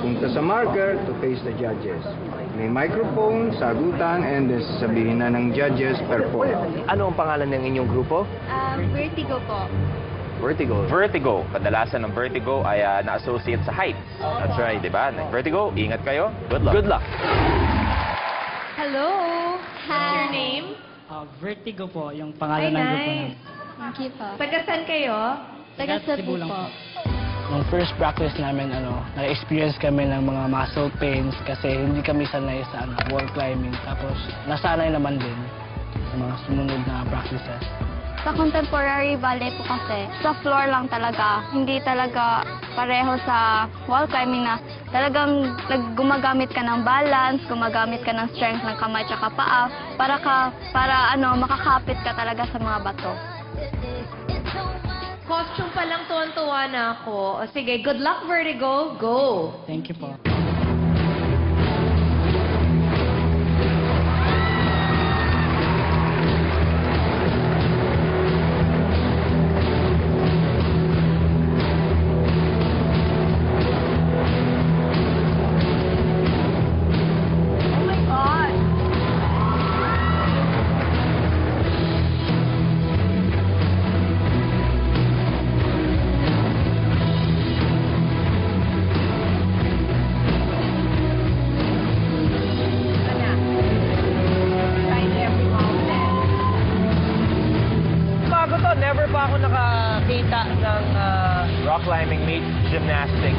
punta sa marker to face the judges. May microphone, sagutan, and then sabihin na ng judges, perform. Ano ang pangalan ng inyong grupo? Vertigo po. Vertigo. Vertigo. Kadalasan ng vertigo ay na-associate sa height. That's right, di ba? Vertigo, ingat kayo. Good luck. Good luck. Hello. What's your name? Vertigo po, yung pangalan ng grupo namin. Thank you po. Taga-saan kayo? Cebu lang po. Nung first practice namin, na-experience kami ng mga muscle pains kasi hindi kami sanay sa wall climbing. Tapos, nasanay naman din sa mga sumunod na practices. Sa contemporary ballet po kasi, sa floor lang talaga. Hindi talaga pareho sa wall climbing na talagang gumagamit ka ng balance, gumagamit ka ng strength ng kamay tsaka paa para makakapit ka talaga sa mga bato. Costume pa lang tuwan-tuwa na ako. O sige, good luck, Vertigo. Go! Thank you po. Bago to, never pa ako nakakita ng Rock climbing meets gymnastics.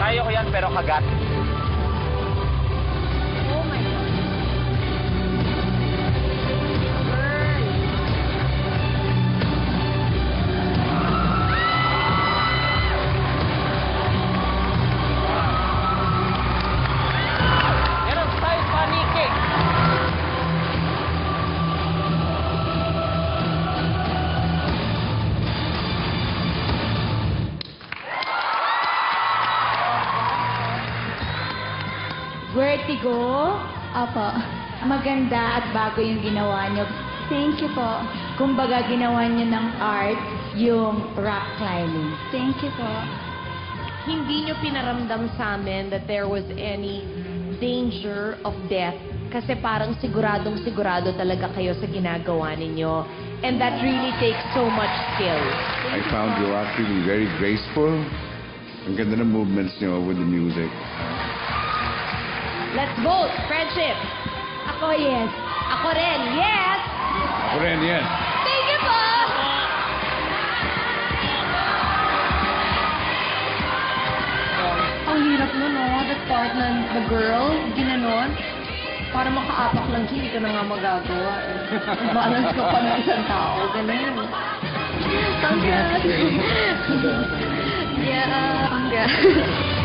Kaya ko yan pero kagat. Oh my God. Yan ang style panike. Vertigo, Opo. maganda at bago yung ginawa nyo. Thank you po. Kumbaga, ginawa nyo ng art yung rock climbing. Thank you po. Hindi nyo pinaramdam sa amin that there was any danger of death kasi parang siguradong-sigurado talaga kayo sa ginagawa ninyo. And that really takes so much skill. I found you actually very graceful. Ang ganda ng movements nyo with the music. Let's vote! Friendship! Ako, yes. Ako rin, yes! Ako rin, yes. Thank you po! Ang hirap nun, no? That part na the girl, ginanon. Para makaapak lang siya, hindi ka na nga magagawa. Balance ka pa ng isang tao. Ganun. Congrats. Yeah, congrats.